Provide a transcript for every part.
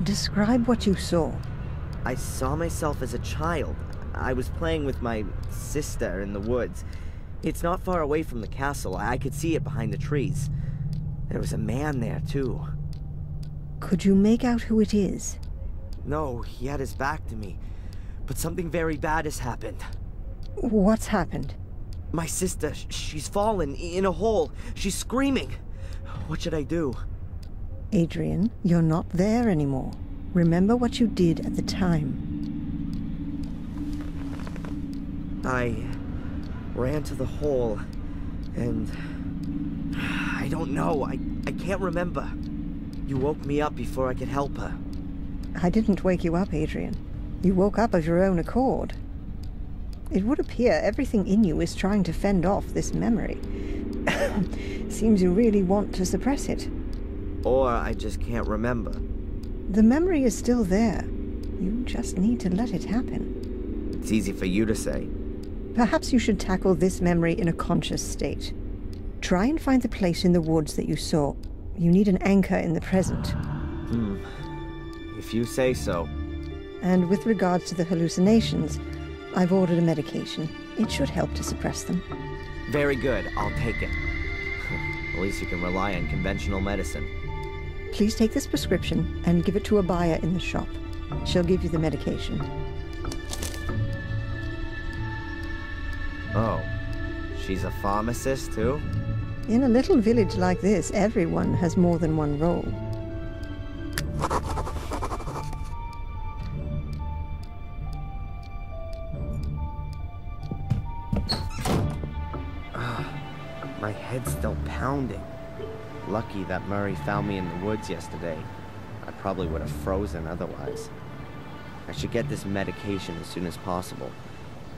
Describe what you saw. I saw myself as a child. I was playing with my sister in the woods. It's not far away from the castle. I could see it behind the trees. There was a man there, too. Could you make out who it is? No, he had his back to me. But something very bad has happened. What's happened? My sister, she's fallen in a hole. She's screaming. What should I do? Adrian, you're not there anymore. Remember what you did at the time. I ran to the hole, and I don't know. I can't remember. You woke me up before I could help her. I didn't wake you up, Adrian. You woke up of your own accord. It would appear everything in you is trying to fend off this memory. Seems you really want to suppress it. Or I just can't remember. The memory is still there. You just need to let it happen. It's easy for you to say. Perhaps you should tackle this memory in a conscious state. Try and find the place in the woods that you saw. You need an anchor in the present. If you say so. And with regards to the hallucinations, I've ordered a medication. It should help to suppress them. Very good. I'll take it. At least you can rely on conventional medicine. Please take this prescription and give it to a buyer in the shop. She'll give you the medication. Oh, she's a pharmacist too? In a little village like this, everyone has more than one role. My head's still pounding. Lucky that Murray found me in the woods yesterday. I probably would have frozen otherwise. I should get this medication as soon as possible.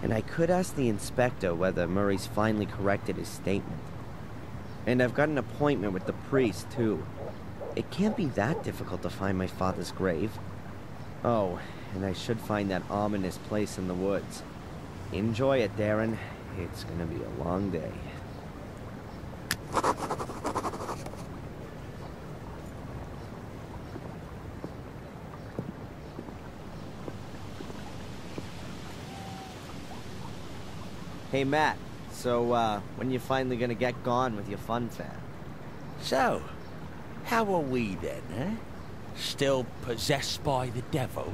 And I could ask the inspector whether Murray's finally corrected his statement. And I've got an appointment with the priest, too. It can't be that difficult to find my father's grave. Oh, and I should find that ominous place in the woods. Enjoy it, Darren. It's gonna be a long day. Hey, Matt. So, when you finally gonna get gone with your fun fair? So, how are we then, eh? Still possessed by the devil?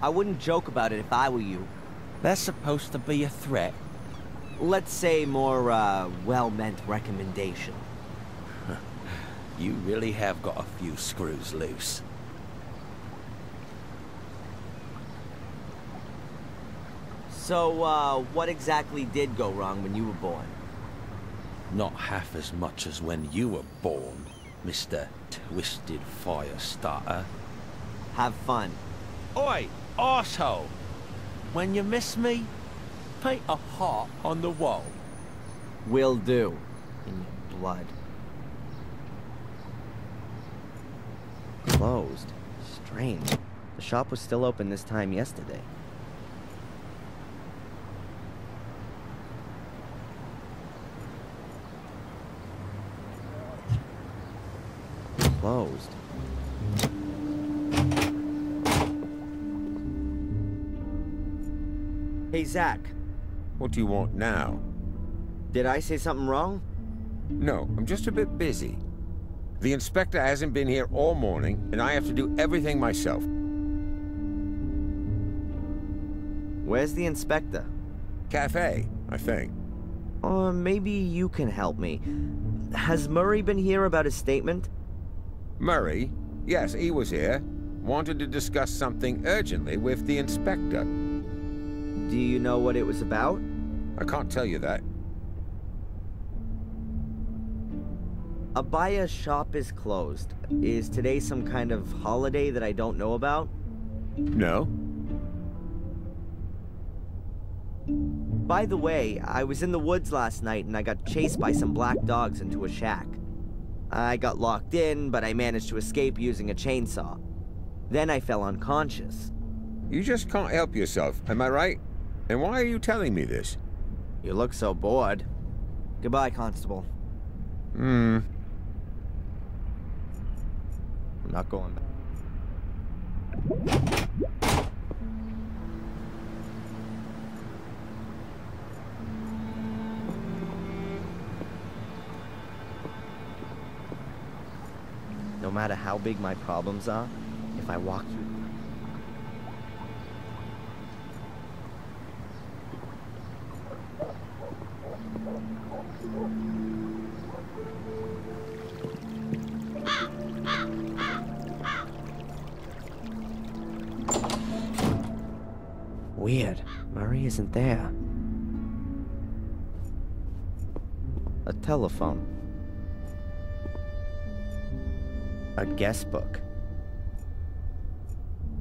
I wouldn't joke about it if I were you. That's supposed to be a threat. Let's say more, well-meant recommendation. You really have got a few screws loose. So, what exactly did go wrong when you were born? Not half as much as when you were born, Mr. Twisted Fire Starter. Have fun. Oi, arsehole! When you miss me, paint a heart on the wall. Will do. In your blood. Closed. Strange. The shop was still open this time yesterday. Closed. Hey, Zach. What do you want now? Did I say something wrong? No, I'm just a bit busy. The inspector hasn't been here all morning, and I have to do everything myself. Where's the inspector? Cafe, I think. Or maybe you can help me. Has Murray been here about his statement? Murray? Yes, he was here. Wanted to discuss something urgently with the inspector. Do you know what it was about? I can't tell you that. Abaya's shop is closed. Is today some kind of holiday that I don't know about? No. By the way, I was in the woods last night and I got chased by some black dogs into a shack. I got locked in, but I managed to escape using a chainsaw. Then I fell unconscious. You just can't help yourself, am I right? And why are you telling me this? You look so bored. Goodbye, Constable. Hmm. I'm not going back. No matter how big my problems are, if I walk through... Weird. Murray isn't there. A telephone. A guest book.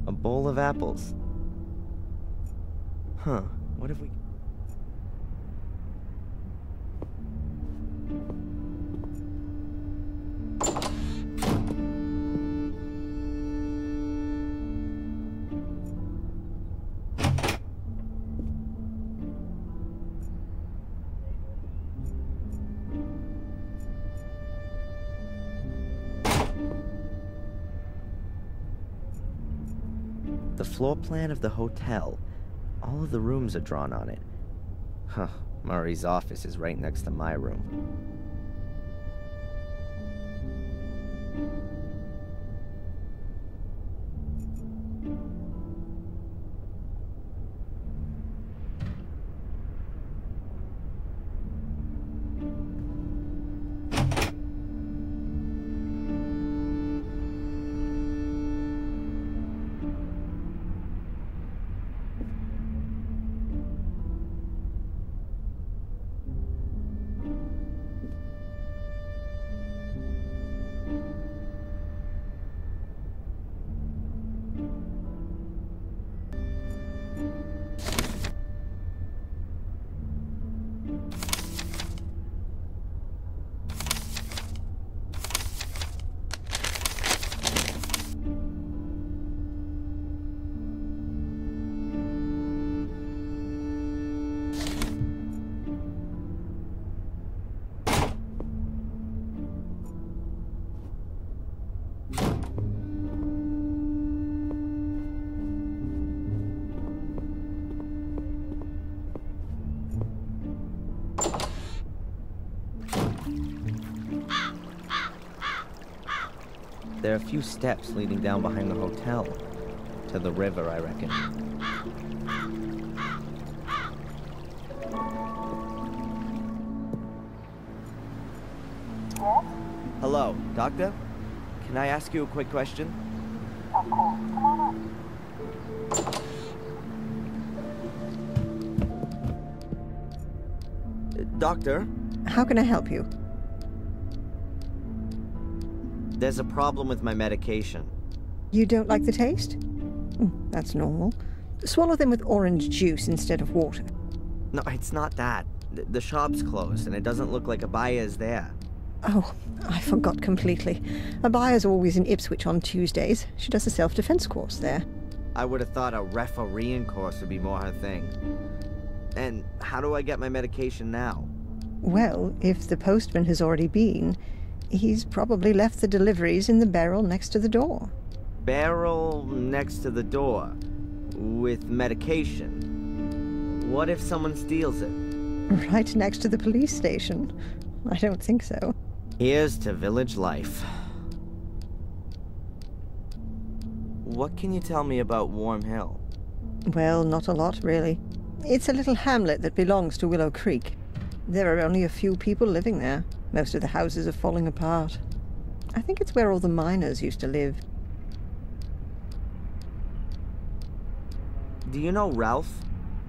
A bowl of apples. Huh. What if we... The floor plan of the hotel. All of the rooms are drawn on it. Huh. Murray's office is right next to my room. There are a few steps leading down behind the hotel. To the river, I reckon. Yes? Hello, Doctor? Can I ask you a quick question? Of course. Come on up. Doctor? How can I help you? There's a problem with my medication. You don't like the taste? That's normal. Swallow them with orange juice instead of water. No, it's not that. The shop's closed, and it doesn't look like Abaya is there. Oh, I forgot completely. Abaya's always in Ipswich on Tuesdays. She does a self-defense course there. I would have thought a refereeing course would be more her thing. And how do I get my medication now? Well, if the postman has already been, he's probably left the deliveries in the barrel next to the door. Barrel next to the door. With medication. What if someone steals it? Right next to the police station. I don't think so. Here's to village life. What can you tell me about Warm Hill? Well, not a lot, really. It's a little hamlet that belongs to Willow Creek. There are only a few people living there. Most of the houses are falling apart. I think it's where all the miners used to live. Do you know Ralph?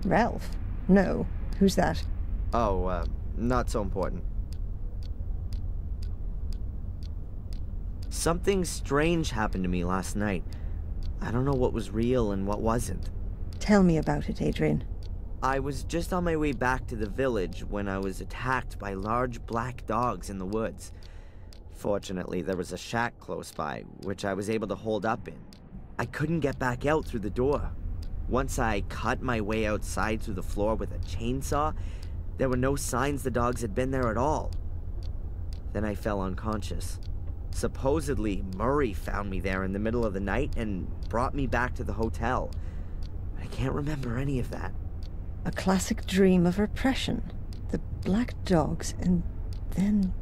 Ralph? No. Who's that? Oh, not so important. Something strange happened to me last night. I don't know what was real and what wasn't. Tell me about it, Adrian. I was just on my way back to the village when I was attacked by large black dogs in the woods. Fortunately, there was a shack close by, which I was able to hold up in. I couldn't get back out through the door. Once I cut my way outside through the floor with a chainsaw, there were no signs the dogs had been there at all. Then I fell unconscious. Supposedly, Murray found me there in the middle of the night and brought me back to the hotel. I can't remember any of that. A classic dream of repression. The black dogs, and then...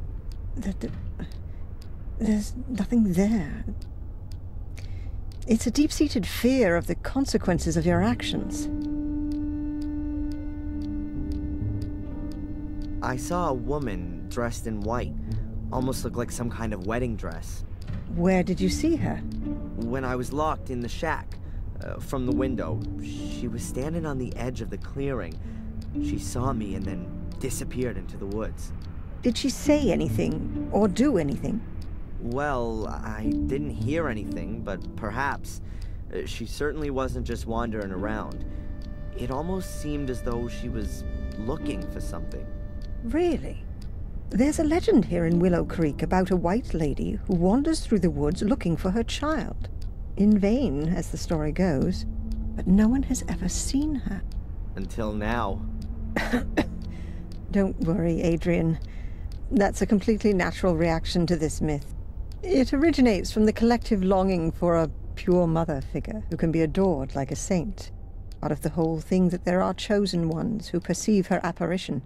there's nothing there. It's a deep-seated fear of the consequences of your actions. I saw a woman dressed in white. Almost looked like some kind of wedding dress. Where did you see her? When I was locked in the shack, from the window, she was standing on the edge of the clearing. She saw me and then disappeared into the woods. Did she say anything, or do anything? Well, I didn't hear anything, but perhaps. She certainly wasn't just wandering around. It almost seemed as though she was looking for something. Really? There's a legend here in Willow Creek about a white lady who wanders through the woods looking for her child. In vain, as the story goes, but no one has ever seen her. Until now. Don't worry, Adrian. That's a completely natural reaction to this myth. It originates from the collective longing for a pure mother figure who can be adored like a saint. Out of the whole thing that there are chosen ones who perceive her apparition.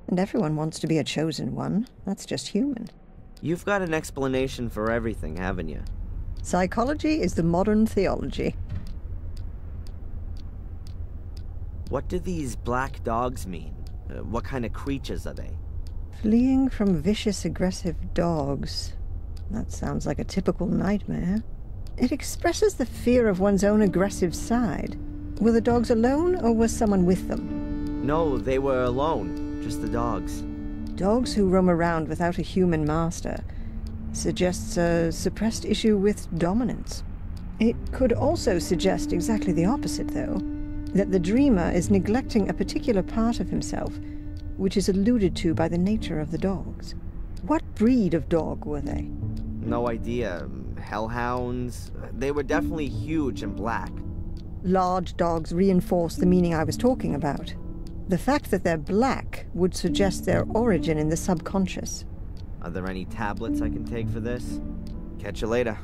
And everyone wants to be a chosen one. That's just human. You've got an explanation for everything, haven't you? Psychology is the modern theology. What do these black dogs mean? What kind of creatures are they? Fleeing from vicious, aggressive dogs. That sounds like a typical nightmare. It expresses the fear of one's own aggressive side. Were the dogs alone, or was someone with them? No, they were alone. Just the dogs. Dogs who roam around without a human master suggests a suppressed issue with dominance. It could also suggest exactly the opposite, though. That the dreamer is neglecting a particular part of himself, which is alluded to by the nature of the dogs. What breed of dog were they? No idea. Hellhounds? They were definitely huge and black. Large dogs reinforce the meaning I was talking about. The fact that they're black would suggest their origin in the subconscious. Are there any tablets I can take for this? Catch you later.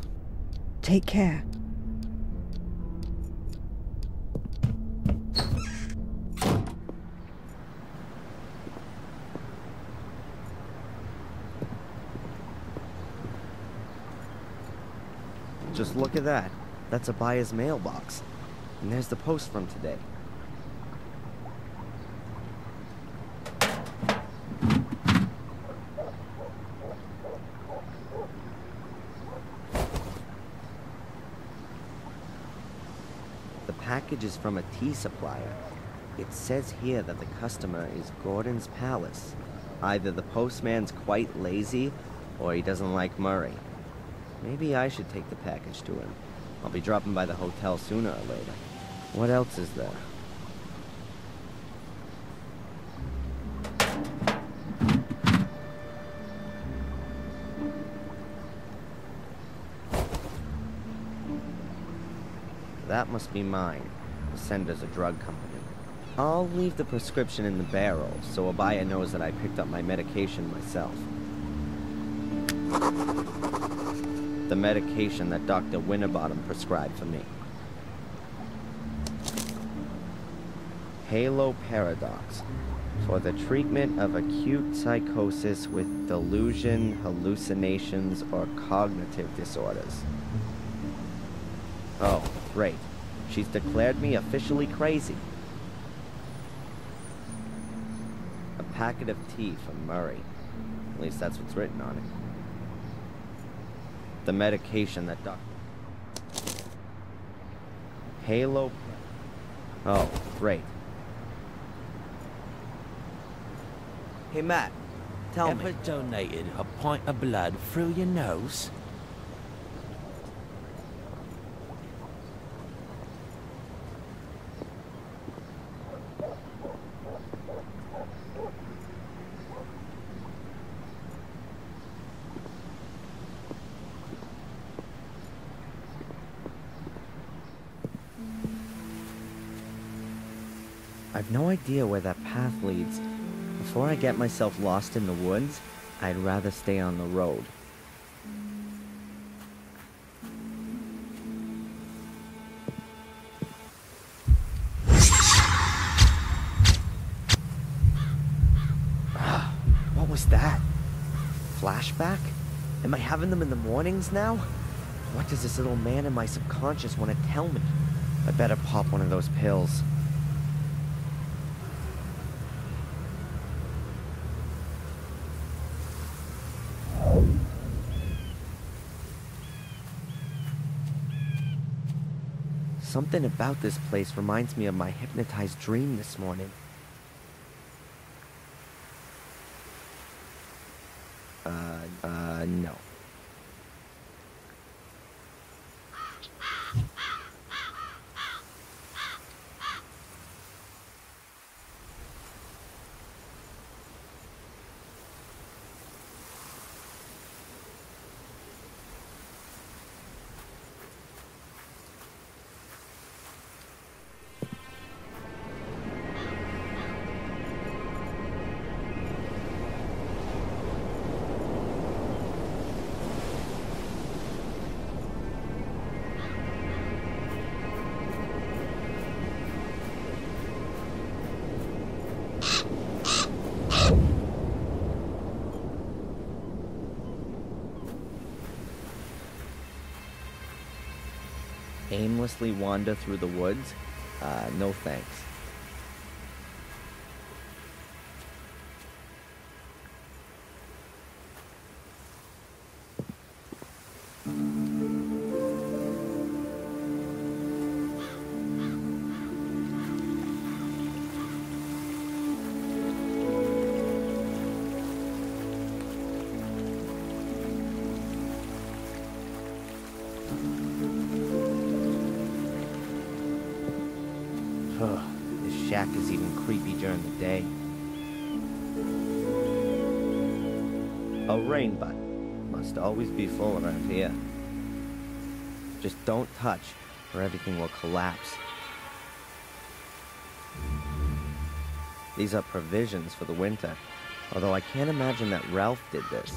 Take care. Just look at that. That's a buyer's mailbox. And there's the post from today. The package is from a tea supplier. It says here that the customer is Gordon's Palace. Either the postman's quite lazy, or he doesn't like Murray. Maybe I should take the package to him. I'll be dropping by the hotel sooner or later. What else is there? That must be mine. The sender's a drug company. I'll leave the prescription in the barrel, so a buyer knows that I picked up my medication myself. The medication that Dr. Winterbottom prescribed for me. Halo Paradox. For the treatment of acute psychosis with delusion, hallucinations, or cognitive disorders. Oh, great. She's declared me officially crazy. A packet of tea from Murray. At least that's what's written on it. The medication that Halo... Oh, great. Hey, Matt. Tell me. Ever donated a pint of blood through your nose? I've no idea where that path leads. Before I get myself lost in the woods, I'd rather stay on the road. flashback? Am I having them in the mornings now? What does this little man in my subconscious want to tell me? I better pop one of those pills. Something about this place reminds me of my hypnotized dream this morning. No. Aimlessly wander through the woods? No thanks. This shack is even creepy during the day. A rain butt. Must always be full around here. Just don't touch, or everything will collapse. These are provisions for the winter, although I can't imagine that Ralph did this.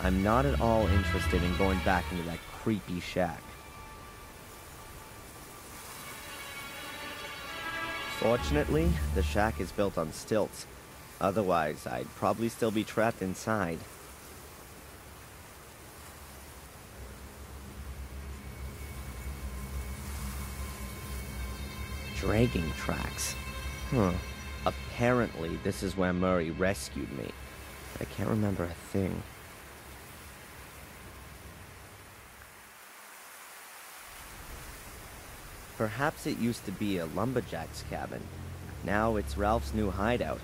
I'm not at all interested in going back into that creepy shack. Fortunately, the shack is built on stilts. Otherwise, I'd probably still be trapped inside. Dragging tracks. Apparently, this is where Murray rescued me. I can't remember a thing. Perhaps it used to be a lumberjack's cabin. Now it's Ralph's new hideout.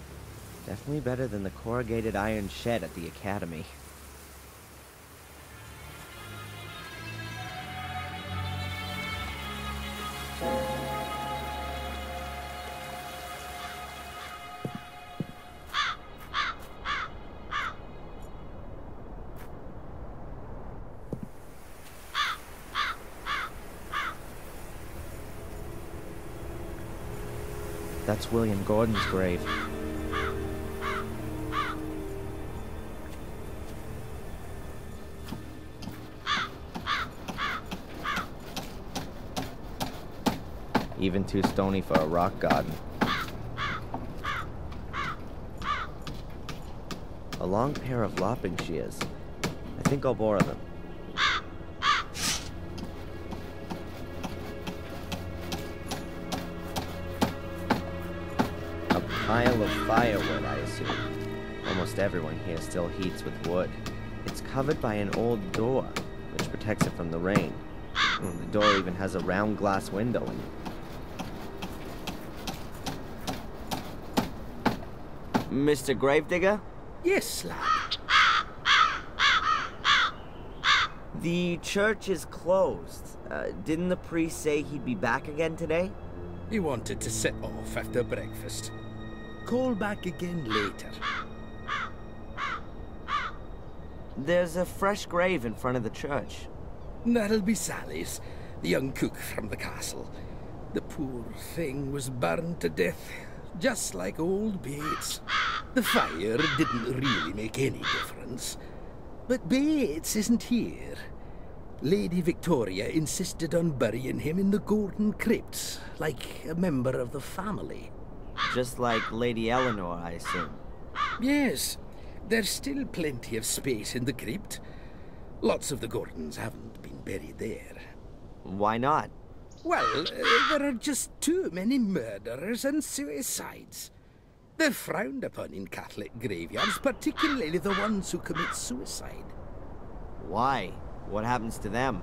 Definitely better than the corrugated iron shed at the academy. That's William Gordon's grave. Even too stony for a rock garden. A long pair of lopping shears. I think I'll borrow them. Pile of firewood, I assume. Almost everyone here still heats with wood. It's covered by an old door, which protects it from the rain. The door even has a round glass window in it. Mr. Gravedigger? Yes, lad. The church is closed. Didn't the priest say he'd be back again today? He wanted to set off after breakfast. Call back again later. There's a fresh grave in front of the church. That'll be Sally's, the young cook from the castle. The poor thing was burned to death, just like old Bates. The fire didn't really make any difference. But Bates isn't here. Lady Victoria insisted on burying him in the Gordon crypt, like a member of the family. Just like Lady Eleanor, I assume. Yes, there's still plenty of space in the crypt. Lots of the Gordons haven't been buried there. Why not? Well, there are just too many murderers and suicides. They're frowned upon in Catholic graveyards, particularly the ones who commit suicide. Why? What happens to them?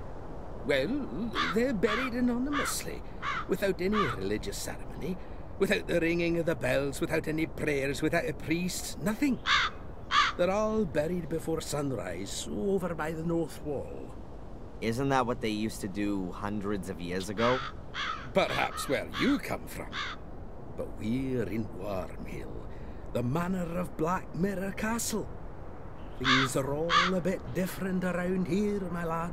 Well, they're buried anonymously, without any religious ceremony, without the ringing of the bells, without any prayers, without a priest, nothing. They're all buried before sunrise, over by the north wall. Isn't that what they used to do hundreds of years ago? Perhaps where you come from. But we're in Wormhill, the manor of Black Mirror Castle. Things are all a bit different around here, my lad.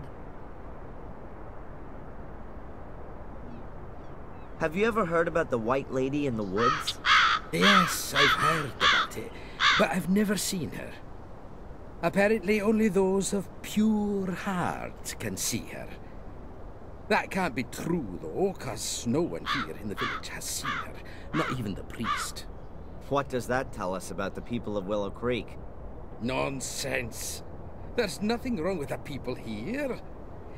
Have you ever heard about the White Lady in the woods? Yes, I've heard about it, but I've never seen her. Apparently only those of pure heart can see her. That can't be true, though, 'cause no one here in the village has seen her, not even the priest. What does that tell us about the people of Willow Creek? Nonsense. There's nothing wrong with the people here.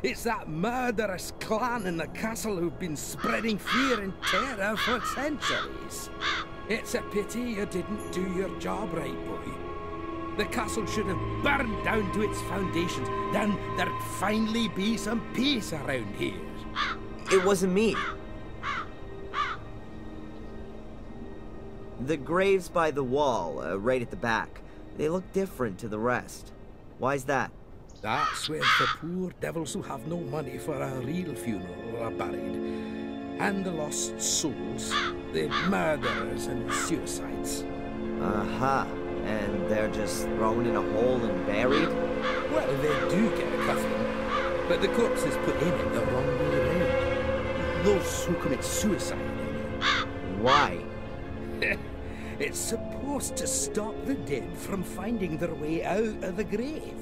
It's that murderous clan in the castle who've been spreading fear and terror for centuries. It's a pity you didn't do your job right, boy. The castle should have burned down to its foundations. Then there'd finally be some peace around here. It wasn't me. The graves by the wall, right at the back, they look different to the rest. Why's that? That's where the poor devils who have no money for a real funeral are buried. And the lost souls, the murderers and suicides. Aha. And they're just thrown in a hole and buried? Well, they do get a coffin, but the corpse is put in it the wrong way around. Those who commit suicide, I mean. Why? It's supposed to stop the dead from finding their way out of the grave.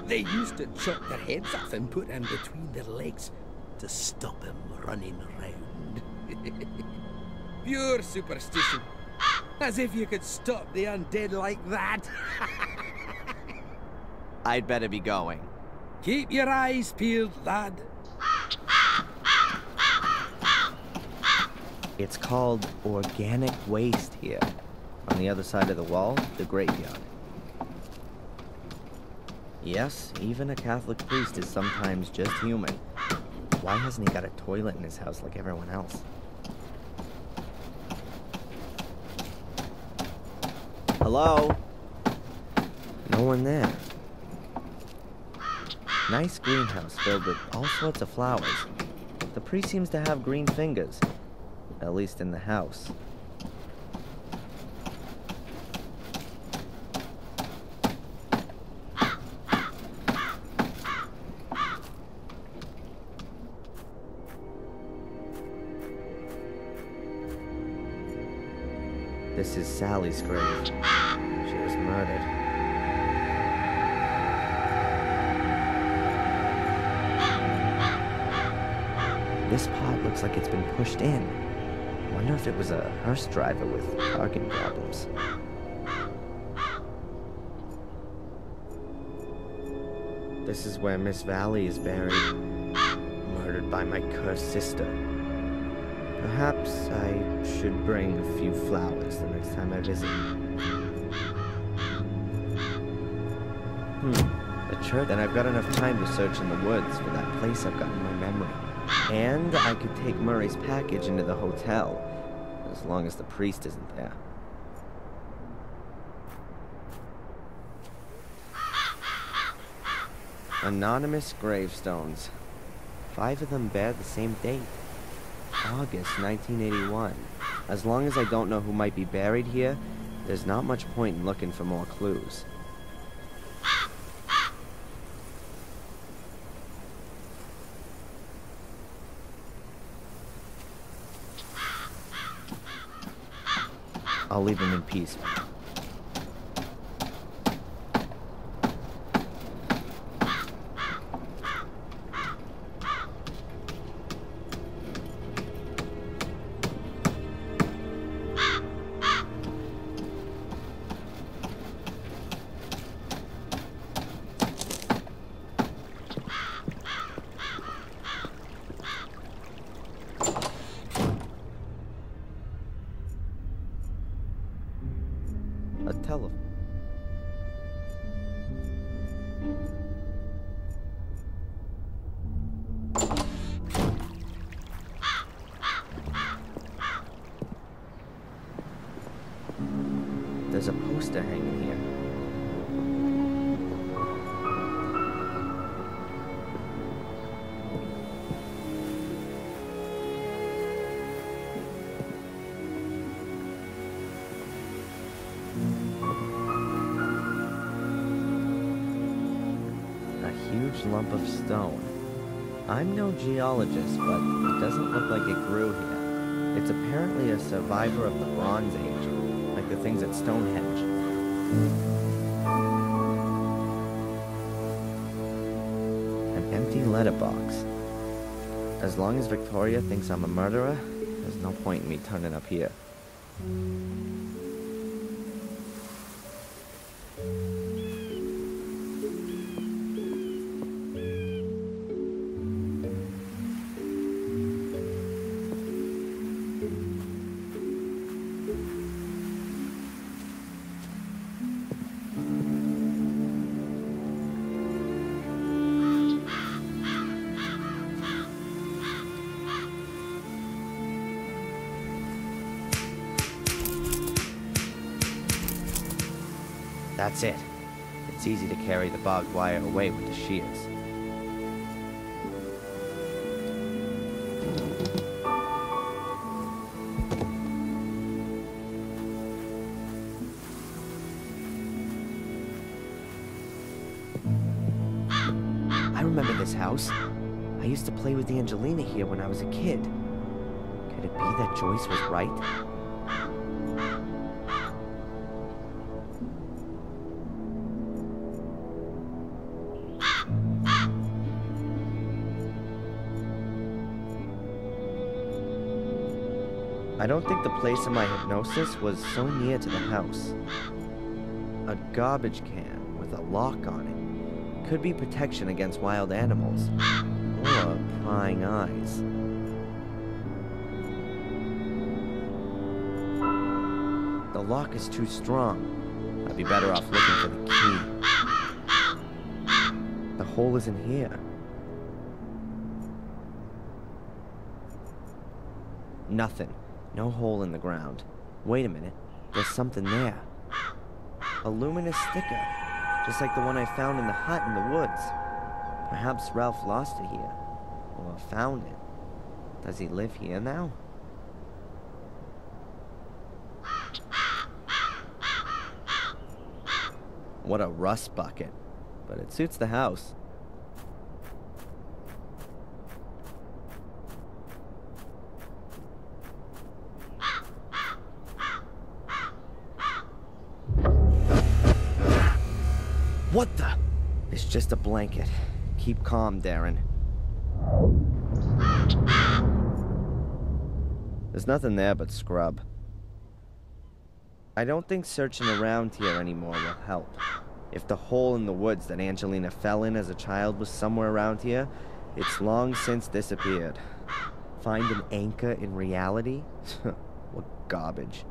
They used to chop their heads off and put them between their legs to stop them running around. Pure superstition. As if you could stop the undead like that. I'd better be going. Keep your eyes peeled, lad. It's called organic waste here. On the other side of the wall, the graveyard. Yes, even a Catholic priest is sometimes just human. Why hasn't he got a toilet in his house like everyone else? Hello? No one there. Nice greenhouse filled with all sorts of flowers. The priest seems to have green fingers. At least in the house. This is Sally's grave. She was murdered. This part looks like it's been pushed in. Wonder if it was a hearse driver with parking problems. This is where Miss Valley is buried. Murdered by my cursed sister. Perhaps I should bring a few flowers the next time I visit. A church. Then I've got enough time to search in the woods for that place I've got in my memory. And I could take Murray's package into the hotel, as long as the priest isn't there. Anonymous gravestones. 5 of them bear the same date. August 1981. As long as I don't know who might be buried here, there's not much point in looking for more clues. I'll leave him in peace. huge lump of stone. I'm no geologist, but it doesn't look like it grew here. It's apparently a survivor of the Bronze Age, like the things at Stonehenge. An empty letterbox. As long as Victoria thinks I'm a murderer, there's no point in me turning up here. That's it. It's easy to carry the barbed wire away with the shears. I remember this house. I used to play with Angelina here when I was a kid. Could it be that Joyce was right? I don't think the place in my hypnosis was so near to the house. A garbage can with a lock on it. Could be protection against wild animals. Or prying eyes. The lock is too strong. I'd be better off looking for the key. The hole isn't here. Nothing. No hole in the ground. Wait a minute. There's something there. A luminous sticker. Just like the one I found in the hut in the woods. Perhaps Ralph lost it here. Or found it. Does he live here now? What a rust bucket. But it suits the house. What the? It's just a blanket. Keep calm, Darren. There's nothing there but scrub. I don't think searching around here anymore will help. If the hole in the woods that Angelina fell in as a child was somewhere around here, it's long since disappeared. Find an anchor in reality? What garbage.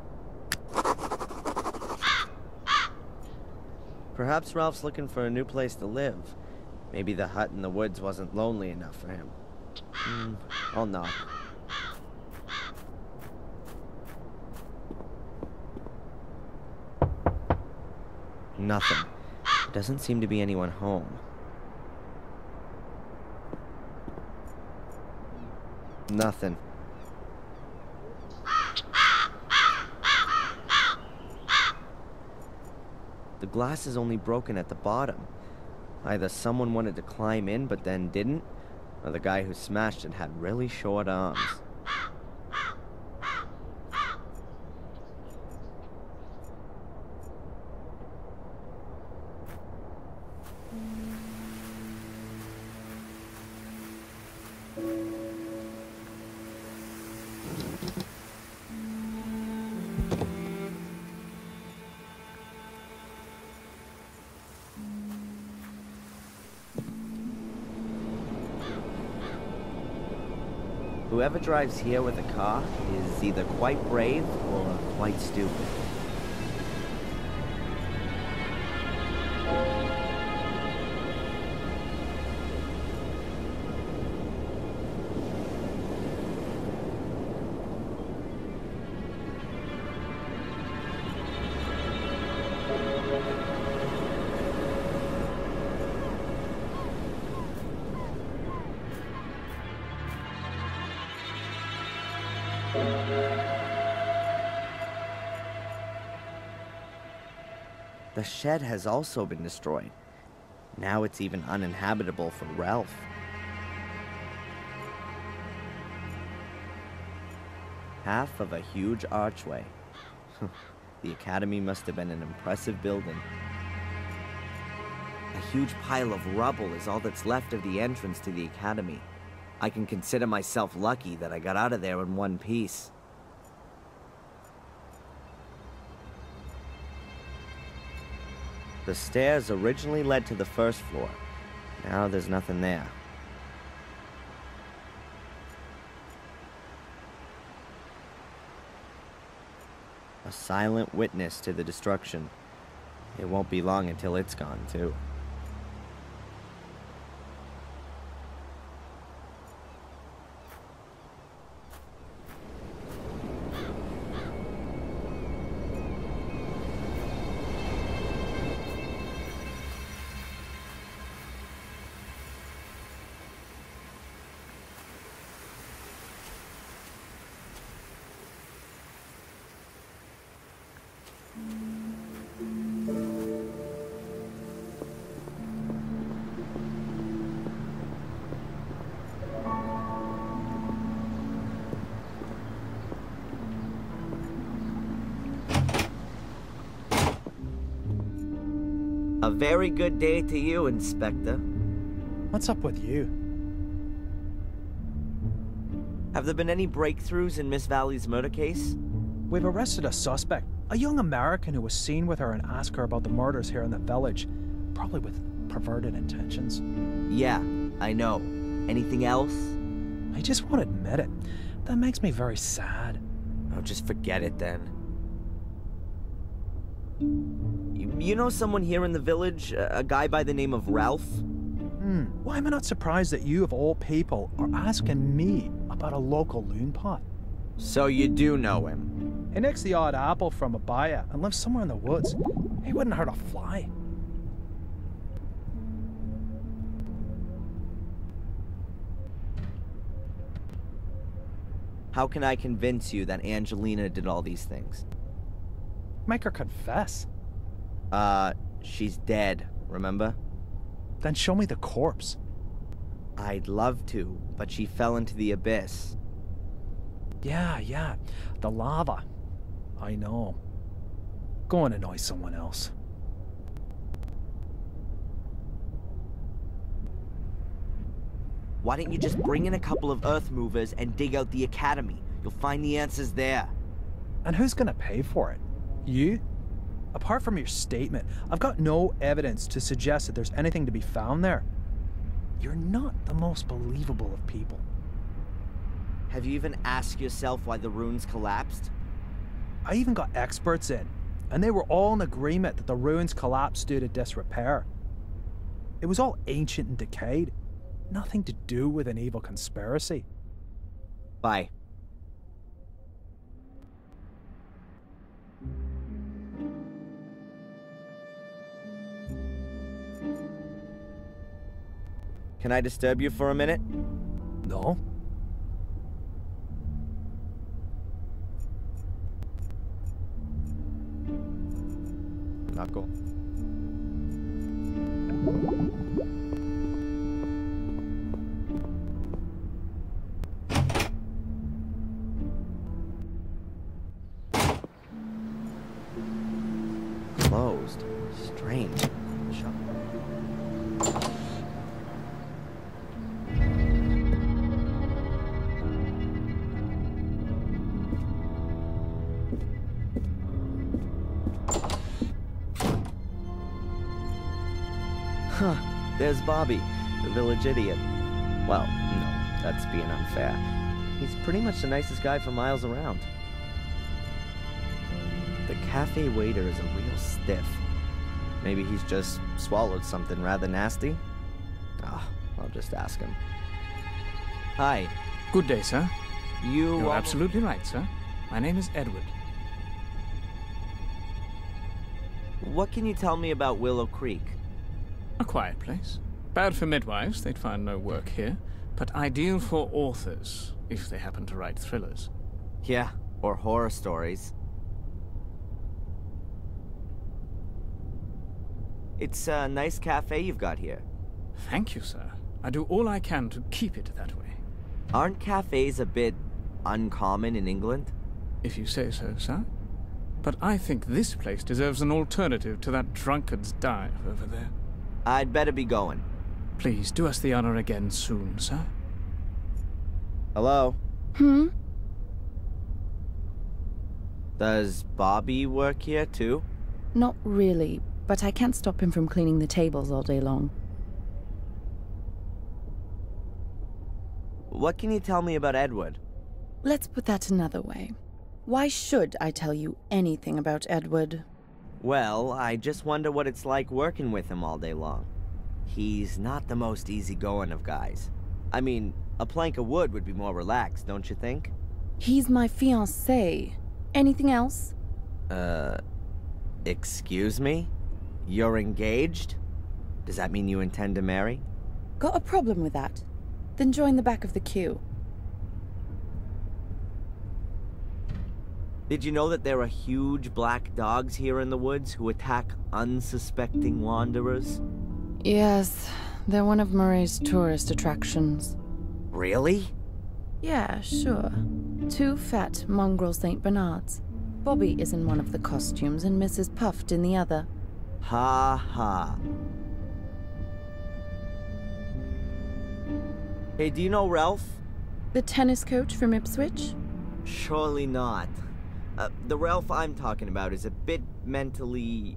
Perhaps Ralph's looking for a new place to live. Maybe the hut in the woods wasn't lonely enough for him. I'll knock. Nothing. There doesn't seem to be anyone home. Nothing. The glass is only broken at the bottom. Either someone wanted to climb in but then didn't, or the guy who smashed it had really short arms. Whoever drives here with a car is either quite brave or quite stupid. The shed has also been destroyed. Now it's even uninhabitable for Ralph. Half of a huge archway. The academy must have been an impressive building. A huge pile of rubble is all that's left of the entrance to the academy. I can consider myself lucky that I got out of there in one piece. The stairs originally led to the first floor. Now there's nothing there. A silent witness to the destruction. It won't be long until it's gone, too. A very good day to you, Inspector. What's up with you? Have there been any breakthroughs in Miss Valley's murder case? We've arrested a suspect, a young American who was seen with her and asked her about the murders here in the village, probably with perverted intentions. Yeah, I know. Anything else? I just won't admit it. That makes me very sad. Oh, just forget it then. You know someone here in the village? A guy by the name of Ralph? Why am I not surprised that you, of all people, are asking me about a local loon pot? So you do know him? He nicks the odd apple from a buyer and lives somewhere in the woods. He wouldn't hurt a fly. How can I convince you that Angelina did all these things? Make her confess. She's dead, remember? Then show me the corpse. I'd love to, but she fell into the abyss. Yeah. The lava. I know. Go and annoy someone else. Why don't you just bring in a couple of earth movers and dig out the academy? You'll find the answers there. And who's gonna pay for it? You? Apart from your statement, I've got no evidence to suggest that there's anything to be found there. You're not the most believable of people. Have you even asked yourself why the ruins collapsed? I even got experts in, and they were all in agreement that the ruins collapsed due to disrepair. It was all ancient and decayed. Nothing to do with an evil conspiracy. Bye. Can I disturb you for a minute? No? Knuckle. Closed. Strange. Shut. Huh, there's Bobby, the village idiot. Well, no, that's being unfair. He's pretty much the nicest guy for miles around. The cafe waiter is a real stiff. Maybe he's just swallowed something rather nasty? I'll just ask him. Hi. Good day, sir. You're absolutely right, sir. My name is Edward. What can you tell me about Willow Creek? A quiet place. Bad for midwives, they'd find no work here, but ideal for authors, if they happen to write thrillers. Yeah, or horror stories. It's a nice cafe you've got here. Thank you, sir. I do all I can to keep it that way. Aren't cafes a bit uncommon in England? If you say so, sir. But I think this place deserves an alternative to that drunkard's dive over there. I'd better be going. Please do us the honor again soon, sir. Hello? Hmm? Does Bobby work here too? Not really, but I can't stop him from cleaning the tables all day long. What can you tell me about Edward? Let's put that another way. Why should I tell you anything about Edward? Well, I just wonder what it's like working with him all day long. He's not the most easygoing of guys. I mean, a plank of wood would be more relaxed, don't you think? He's my fiancé. Anything else? Excuse me? You're engaged? Does that mean you intend to marry? Got a problem with that? Then join the back of the queue. Did you know that there are huge black dogs here in the woods who attack unsuspecting wanderers? Yes, they're one of Murray's tourist attractions. Really? Yeah, sure. 2 fat mongrel St. Bernards. Bobby is in one of the costumes and Mrs. Puffed in the other. Ha ha. Hey, do you know Ralph? The tennis coach from Ipswich? Surely not. The Ralph I'm talking about is a bit mentally,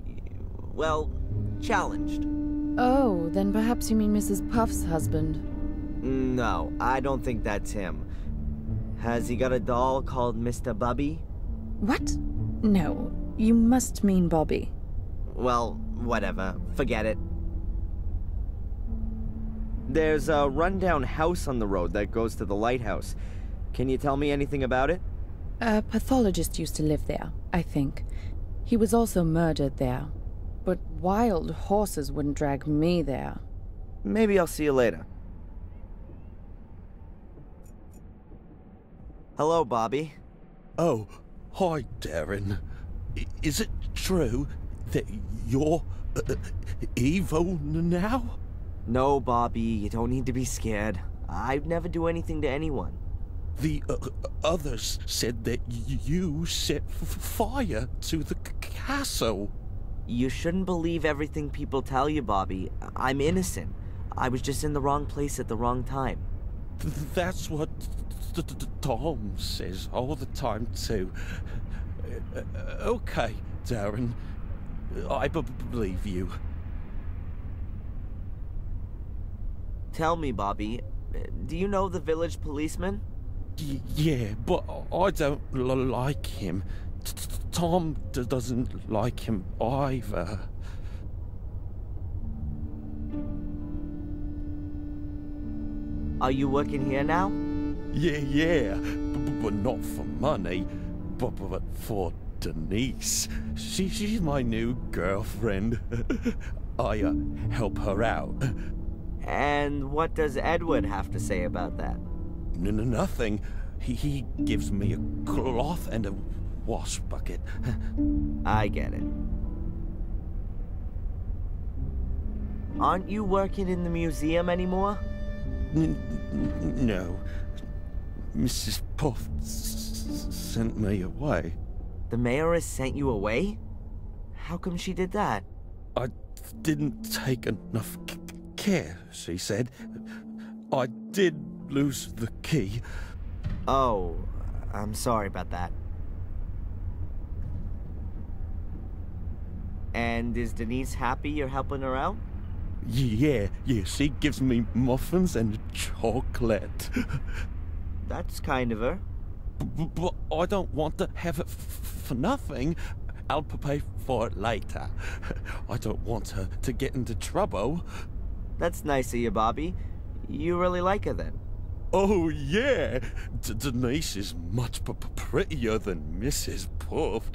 well, challenged. Oh, then perhaps you mean Mrs. Puff's husband. No, I don't think that's him. Has he got a doll called Mr. Bubby? What? No, you must mean Bobby. Well, whatever. Forget it. There's a rundown house on the road that goes to the lighthouse. Can you tell me anything about it? A pathologist used to live there, I think. He was also murdered there. But wild horses wouldn't drag me there. Maybe I'll see you later. Hello, Bobby. Oh, hi, Darren. Is it true that you're evil now? No, Bobby, you don't need to be scared. I'd never do anything to anyone. The others said that you set fire to the castle. You shouldn't believe everything people tell you, Bobby. I'm innocent. I was just in the wrong place at the wrong time. That's what Tom says all the time, too. Okay, Darren. I believe you. Tell me, Bobby, do you know the village policeman? Yeah, but I don't like him. Tom doesn't like him either. Are you working here now? Yeah, but not for money, but for Denise. She's my new girlfriend. I help her out. And what does Edward have to say about that? Nothing. He gives me a cloth and a wash bucket. I get it. Aren't you working in the museum anymore? No. Mrs. Puff sent me away. The mayor has sent you away? How come she did that? I didn't take enough care, she said. I did lose the key. Oh, I'm sorry about that. And is Denise happy you're helping her out? Yeah, she gives me muffins and chocolate. That's kind of her. But I don't want to have it for nothing. I'll pay for it later. I don't want her to get into trouble. That's nice of you, Bobby. You really like her then? Oh, yeah. Denise is much prettier than Mrs. Puff.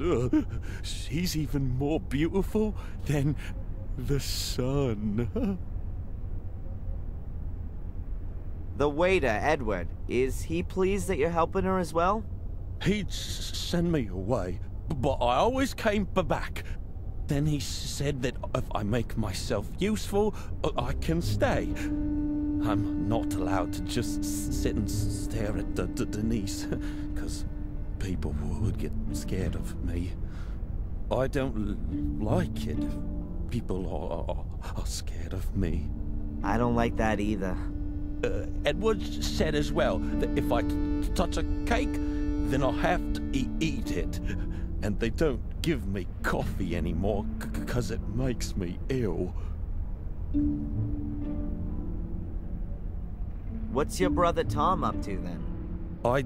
She's even more beautiful than the sun. The waiter, Edward, is he pleased that you're helping her as well? He'd send me away, but I always came back. then he said that if I make myself useful, I can stay. I'm not allowed to just sit and stare at Denise, because people would get scared of me. I don't like it if people are scared of me. I don't like that either. Edward said as well that if I touch a cake, then I'll have to eat it. And they don't give me coffee anymore because it makes me ill. What's your brother Tom up to then? I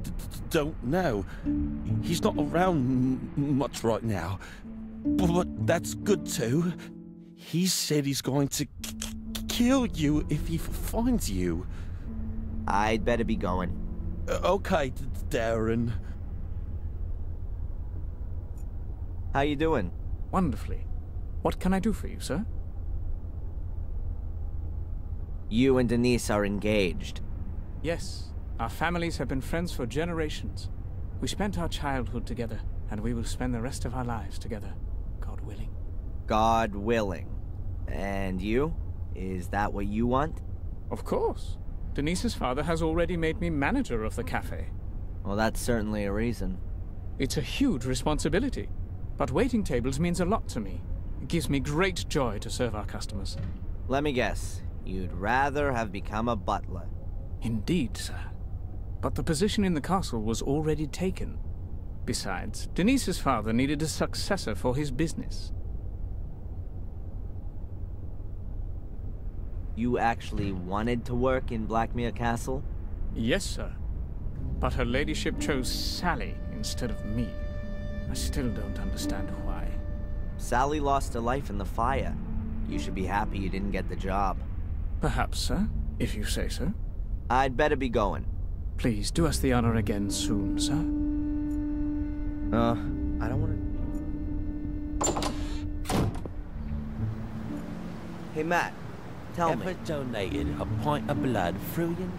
don't know. He's not around much right now. But that's good too. He said he's going to kill you if he finds you. I'd better be going. Okay, Darren. How you doing? Wonderfully. What can I do for you, sir? You and Denise are engaged. Yes. Our families have been friends for generations. We spent our childhood together, and we will spend the rest of our lives together, God willing. God willing. And you? Is that what you want? Of course. Denise's father has already made me manager of the cafe. Well, that's certainly a reason. It's a huge responsibility, but waiting tables means a lot to me. It gives me great joy to serve our customers. Let me guess. You'd rather have become a butler. Indeed, sir. But the position in the castle was already taken. Besides, Denise's father needed a successor for his business. You actually wanted to work in Blackmere Castle? Yes, sir. But her ladyship chose Sally instead of me. I still don't understand why. Sally lost her life in the fire. You should be happy you didn't get the job. Perhaps, sir, if you say so. I'd better be going. Please, do us the honor again soon, sir. I don't want to... Hey, Matt, tell me. Ever donated a pint of blood through you?